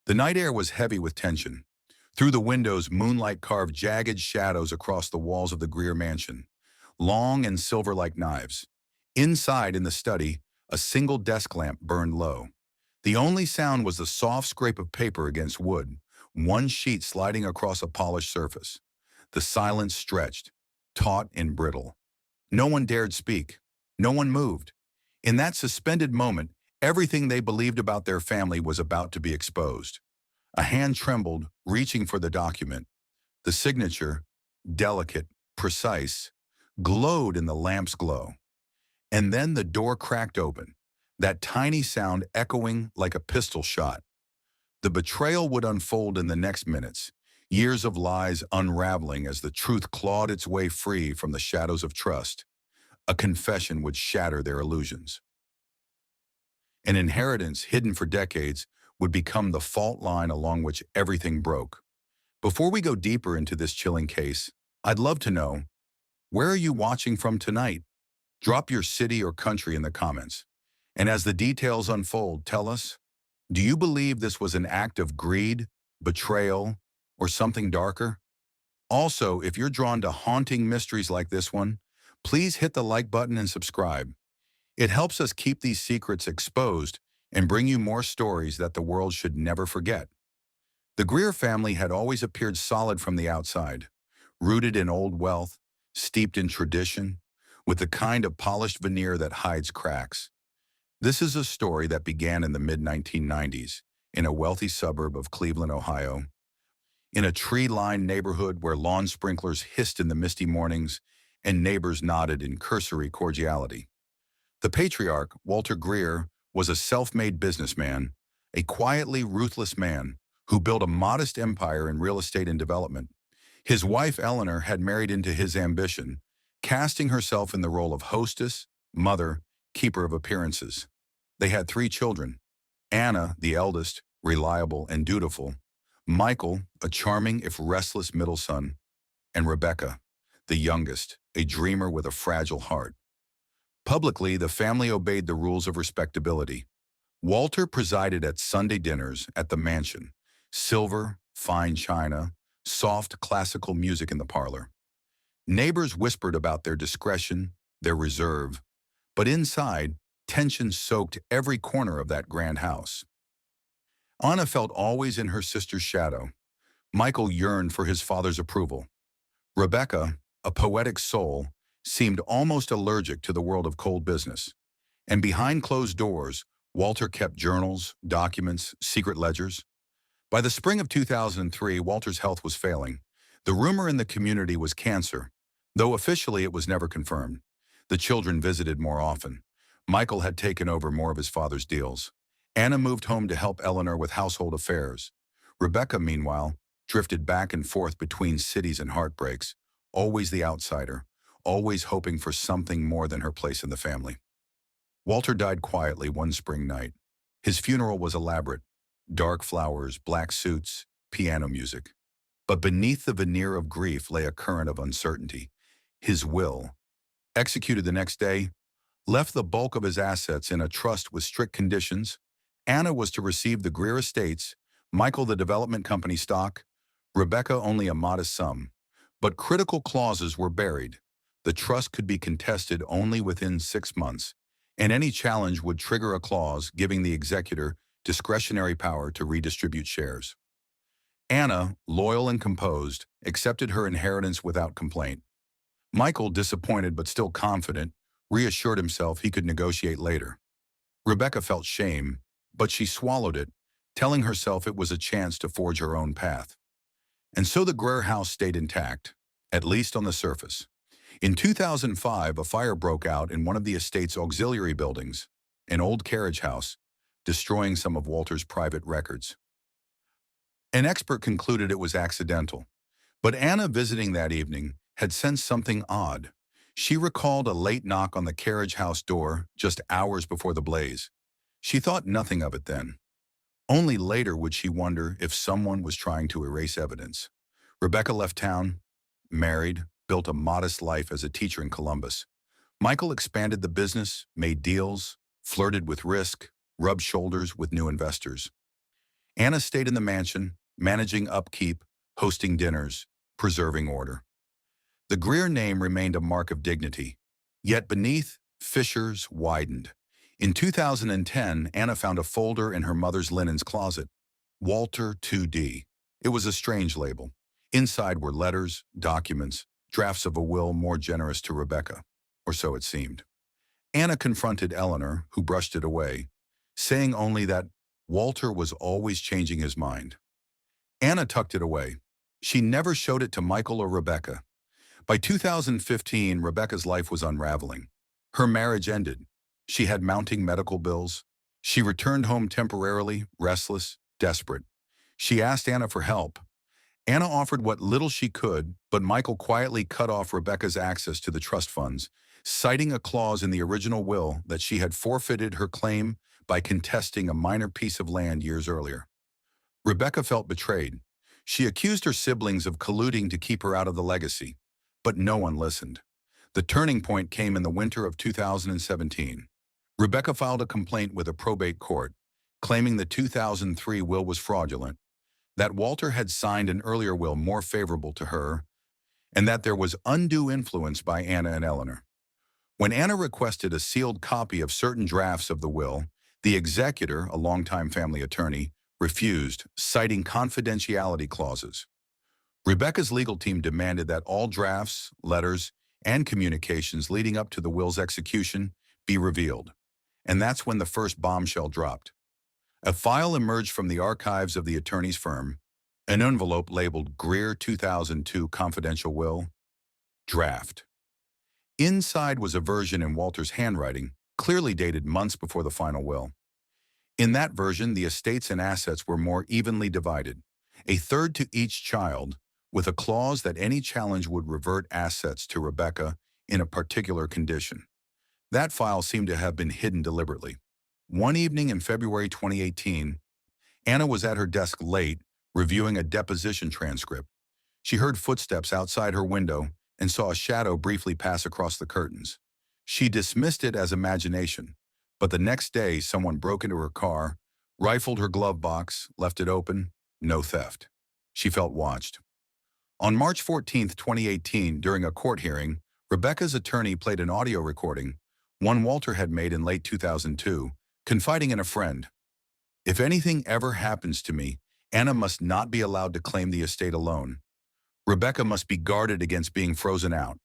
The night air was heavy with tension. Through the windows, moonlight carved jagged shadows across the walls of the Greer mansion, long and silver like knives. Inside, in the study, a single desk lamp burned low. The only sound was the soft scrape of paper against wood, one sheet sliding across a polished surface. The silence stretched, taut and brittle. No one dared speak. No one moved. In that suspended moment, everything they believed about their family was about to be exposed. A hand trembled, reaching for the document. The signature, delicate, precise, glowed in the lamp's glow. And then the door cracked open, that tiny sound echoing like a pistol shot. The betrayal would unfold in the next minutes, years of lies unraveling as the truth clawed its way free from the shadows of trust. A confession would shatter their illusions. An inheritance hidden for decades would become the fault line along which everything broke. Before we go deeper into this chilling case, I'd love to know, where are you watching from tonight? Drop your city or country in the comments. And as the details unfold, tell us, do you believe this was an act of greed, betrayal, or something darker? Also, if you're drawn to haunting mysteries like this one, please hit the like button and subscribe. It helps us keep these secrets exposed and bring you more stories that the world should never forget. The Greer family had always appeared solid from the outside, rooted in old wealth, steeped in tradition, with the kind of polished veneer that hides cracks. This is a story that began in the mid-1990s in a wealthy suburb of Cleveland, Ohio. In a tree-lined neighborhood where lawn sprinklers hissed in the misty mornings and neighbors nodded in cursory cordiality. The patriarch, Walter Greer, was a self-made businessman, a quietly ruthless man who built a modest empire in real estate and development. His wife, Eleanor, had married into his ambition, casting herself in the role of hostess, mother, keeper of appearances. They had 3 children: Anna, the eldest, reliable and dutiful; Michael, a charming if restless middle son; and Rebecca, the youngest, a dreamer with a fragile heart. Publicly, the family obeyed the rules of respectability. Walter presided at Sunday dinners at the mansion, silver, fine china, soft classical music in the parlor. Neighbors whispered about their discretion, their reserve, but inside, tension soaked every corner of that grand house. Anna felt always in her sister's shadow. Michael yearned for his father's approval. Rebecca, a poetic soul, seemed almost allergic to the world of cold business. And behind closed doors, Walter kept journals, documents, secret ledgers. By the spring of 2003, Walter's health was failing. The rumor in the community was cancer, though officially it was never confirmed. The children visited more often. Michael had taken over more of his father's deals. Anna moved home to help Eleanor with household affairs. Rebecca, meanwhile, drifted back and forth between cities and heartbreaks, always the outsider, always hoping for something more than her place in the family. Walter died quietly one spring night. His funeral was elaborate: dark flowers, black suits, piano music. But beneath the veneer of grief lay a current of uncertainty. His will, executed the next day, left the bulk of his assets in a trust with strict conditions. Anna was to receive the Greer estates, Michael the development company stock, Rebecca only a modest sum. But critical clauses were buried. The trust could be contested only within 6 months, and any challenge would trigger a clause giving the executor discretionary power to redistribute shares. Anna, loyal and composed, accepted her inheritance without complaint. Michael, disappointed but still confident, reassured himself he could negotiate later. Rebecca felt shame, but she swallowed it, telling herself it was a chance to forge her own path. And so the Greer house stayed intact, at least on the surface. In 2005, a fire broke out in one of the estate's auxiliary buildings, an old carriage house, destroying some of Walter's private records. An expert concluded it was accidental, but Anna, visiting that evening, had sensed something odd. She recalled a late knock on the carriage house door just hours before the blaze. She thought nothing of it then. Only later would she wonder if someone was trying to erase evidence. Rebecca left town, married, built a modest life as a teacher in Columbus. Michael expanded the business, made deals, flirted with risk, rubbed shoulders with new investors. Anna stayed in the mansion, managing upkeep, hosting dinners, preserving order. The Greer name remained a mark of dignity, yet beneath, fissures widened. In 2010, Anna found a folder in her mother's linens closet. Walter 2D. It was a strange label. Inside were letters, documents, drafts of a will more generous to Rebecca, or so it seemed. Anna confronted Eleanor, who brushed it away, saying only that Walter was always changing his mind. Anna tucked it away. She never showed it to Michael or Rebecca. By 2015, Rebecca's life was unraveling. Her marriage ended. She had mounting medical bills. She returned home temporarily, restless, desperate. She asked Anna for help. Anna offered what little she could, but Michael quietly cut off Rebecca's access to the trust funds, citing a clause in the original will that she had forfeited her claim by contesting a minor piece of land years earlier. Rebecca felt betrayed. She accused her siblings of colluding to keep her out of the legacy, but no one listened. The turning point came in the winter of 2017. Rebecca filed a complaint with a probate court, claiming the 2003 will was fraudulent, that Walter had signed an earlier will more favorable to her, and that there was undue influence by Anna and Eleanor. When Anna requested a sealed copy of certain drafts of the will, the executor, a longtime family attorney, refused, citing confidentiality clauses. Rebecca's legal team demanded that all drafts, letters, and communications leading up to the will's execution be revealed. And that's when the first bombshell dropped. A file emerged from the archives of the attorney's firm, an envelope labeled Greer 2002 Confidential Will, Draft. Inside was a version in Walter's handwriting, clearly dated months before the final will. In that version, the estates and assets were more evenly divided, a third to each child, with a clause that any challenge would revert assets to Rebecca in a particular condition. That file seemed to have been hidden deliberately. One evening in February 2018, Anna was at her desk late, reviewing a deposition transcript. She heard footsteps outside her window and saw a shadow briefly pass across the curtains. She dismissed it as imagination, but the next day someone broke into her car, rifled her glove box, left it open, no theft. She felt watched. On March 14, 2018, during a court hearing, Rebecca's attorney played an audio recording, one Walter had made in late 2002, confiding in a friend. "If anything ever happens to me, Anna must not be allowed to claim the estate alone. Rebecca must be guarded against being frozen out."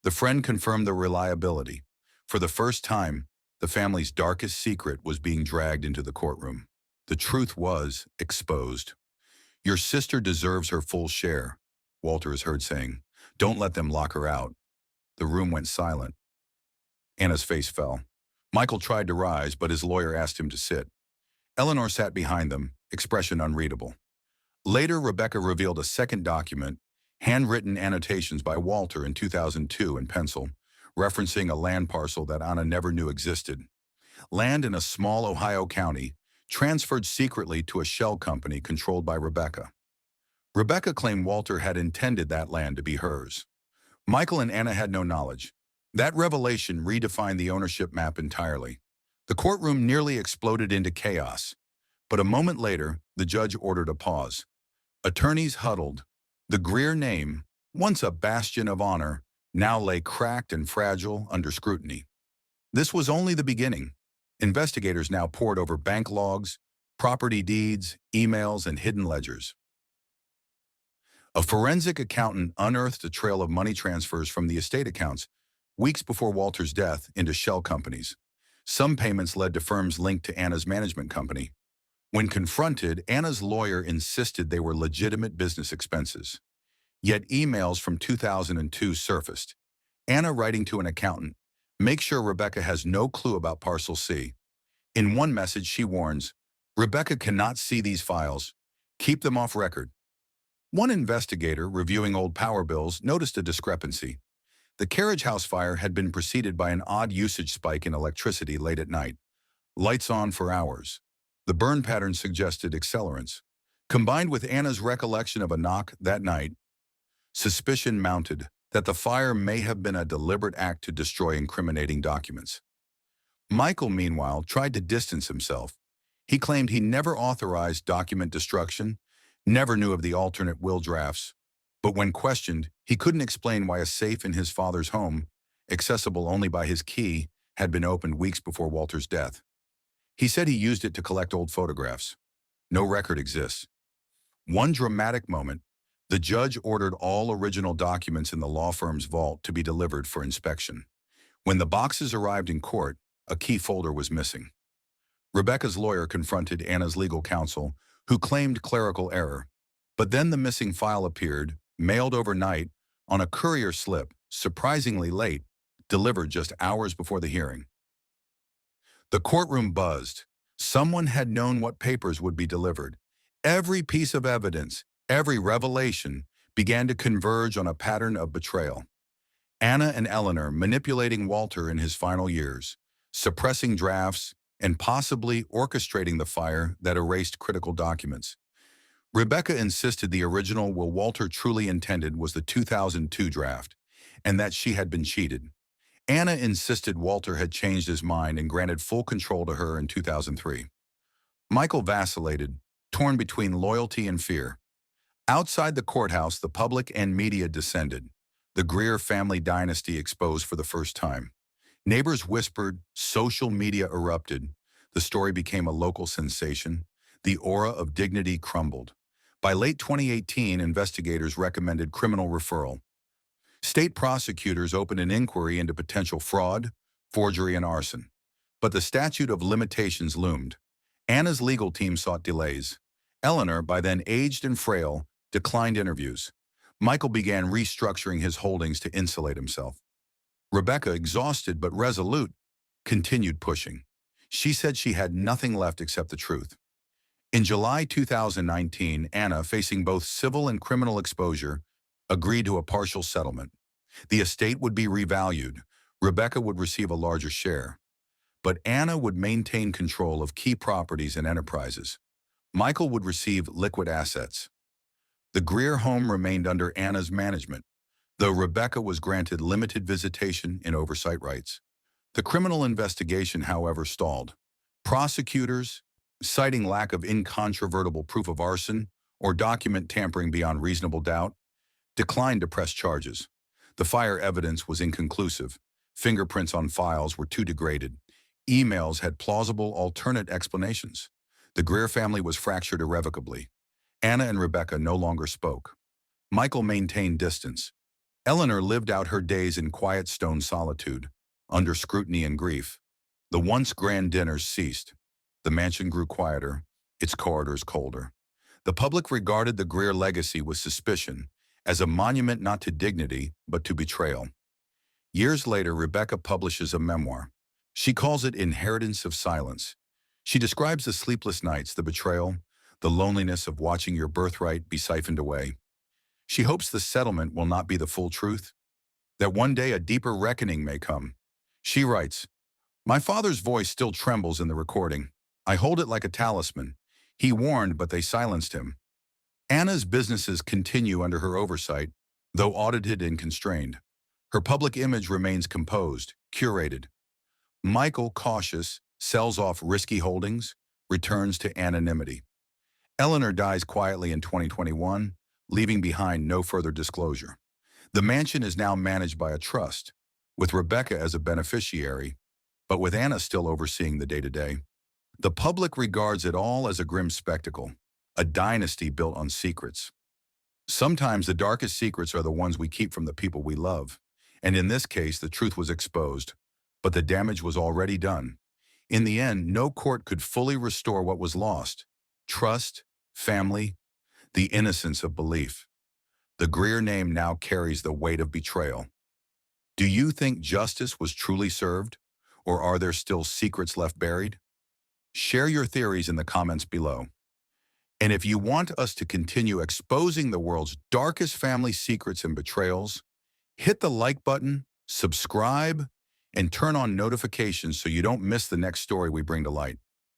The friend confirmed the reliability. For the first time, the family's darkest secret was being dragged into the courtroom. The truth was exposed. "Your sister deserves her full share," Walter is heard saying. "Don't let them lock her out." The room went silent. Anna's face fell. Michael tried to rise, but his lawyer asked him to sit. Eleanor sat behind them, expression unreadable. Later, Rebecca revealed a second document, handwritten annotations by Walter in 2002 in pencil, referencing a land parcel that Anna never knew existed. Land in a small Ohio county, transferred secretly to a shell company controlled by Rebecca. Rebecca claimed Walter had intended that land to be hers. Michael and Anna had no knowledge. That revelation redefined the ownership map entirely. The courtroom nearly exploded into chaos. But a moment later, the judge ordered a pause. Attorneys huddled. The Greer name, once a bastion of honor, now lay cracked and fragile under scrutiny. This was only the beginning. Investigators now pored over bank logs, property deeds, emails, and hidden ledgers. A forensic accountant unearthed a trail of money transfers from the estate accounts, weeks before Walter's death, into shell companies. Some payments led to firms linked to Anna's management company. When confronted, Anna's lawyer insisted they were legitimate business expenses. Yet emails from 2002 surfaced. Anna writing to an accountant, "Make sure Rebecca has no clue about Parcel C." In one message, she warns, "Rebecca cannot see these files. Keep them off record." One investigator, reviewing old power bills, noticed a discrepancy. The carriage house fire had been preceded by an odd usage spike in electricity late at night. Lights on for hours. The burn pattern suggested accelerants. Combined with Anna's recollection of a knock that night, suspicion mounted that the fire may have been a deliberate act to destroy incriminating documents. Michael, meanwhile, tried to distance himself. He claimed he never authorized document destruction, never knew of the alternate will drafts, but when questioned, he couldn't explain why a safe in his father's home, accessible only by his key, had been opened weeks before Walter's death. He said he used it to collect old photographs. No record exists. One dramatic moment, the judge ordered all original documents in the law firm's vault to be delivered for inspection. When the boxes arrived in court, a key folder was missing. Rebecca's lawyer confronted Anna's legal counsel, who claimed clerical error. But then the missing file appeared, mailed overnight, on a courier slip, surprisingly late, delivered just hours before the hearing. The courtroom buzzed. Someone had known what papers would be delivered. Every piece of evidence, every revelation, began to converge on a pattern of betrayal. Anna and Eleanor manipulating Walter in his final years, suppressing drafts, and possibly orchestrating the fire that erased critical documents. Rebecca insisted the original will Walter truly intended was the 2002 draft, and that she had been cheated. Anna insisted Walter had changed his mind and granted full control to her in 2003. Michael vacillated, torn between loyalty and fear. Outside the courthouse, the public and media descended, the Greer family dynasty exposed for the first time. Neighbors whispered, social media erupted. The story became a local sensation. The aura of dignity crumbled. By late 2018, investigators recommended criminal referral. State prosecutors opened an inquiry into potential fraud, forgery, and arson. But the statute of limitations loomed. Anna's legal team sought delays. Eleanor, by then aged and frail, declined interviews. Michael began restructuring his holdings to insulate himself. Rebecca, exhausted but resolute, continued pushing. She said she had nothing left except the truth. In July 2019, Anna, facing both civil and criminal exposure, agreed to a partial settlement. The estate would be revalued. Rebecca would receive a larger share. But Anna would maintain control of key properties and enterprises. Michael would receive liquid assets. The Greer home remained under Anna's management, though Rebecca was granted limited visitation and oversight rights. The criminal investigation, however, stalled. Prosecutors, citing lack of incontrovertible proof of arson or document tampering beyond reasonable doubt, declined to press charges. The fire evidence was inconclusive. Fingerprints on files were too degraded. Emails had plausible alternate explanations. The Greer family was fractured irrevocably. Anna and Rebecca no longer spoke. Michael maintained distance. Eleanor lived out her days in quiet stone solitude, under scrutiny and grief. The once grand dinners ceased. The mansion grew quieter, its corridors colder. The public regarded the Greer legacy with suspicion, as a monument not to dignity, but to betrayal. Years later, Rebecca publishes a memoir. She calls it Inheritance of Silence. She describes the sleepless nights, the betrayal, the loneliness of watching your birthright be siphoned away. She hopes the settlement will not be the full truth, that one day a deeper reckoning may come. She writes, "My father's voice still trembles in the recording. I hold it like a talisman. He warned, but they silenced him." Anna's businesses continue under her oversight, though audited and constrained. Her public image remains composed, curated. Michael, cautious, sells off risky holdings, returns to anonymity. Eleanor dies quietly in 2021, leaving behind no further disclosure. The mansion is now managed by a trust, with Rebecca as a beneficiary, but with Anna still overseeing the day-to-day. The public regards it all as a grim spectacle, a dynasty built on secrets. Sometimes the darkest secrets are the ones we keep from the people we love, and in this case the truth was exposed, but the damage was already done. In the end, no court could fully restore what was lost: trust, family, the innocence of belief. The Greer name now carries the weight of betrayal. Do you think justice was truly served, or are there still secrets left buried? Share your theories in the comments below. And if you want us to continue exposing the world's darkest family secrets and betrayals, hit the like button, subscribe, and turn on notifications so you don't miss the next story we bring to light.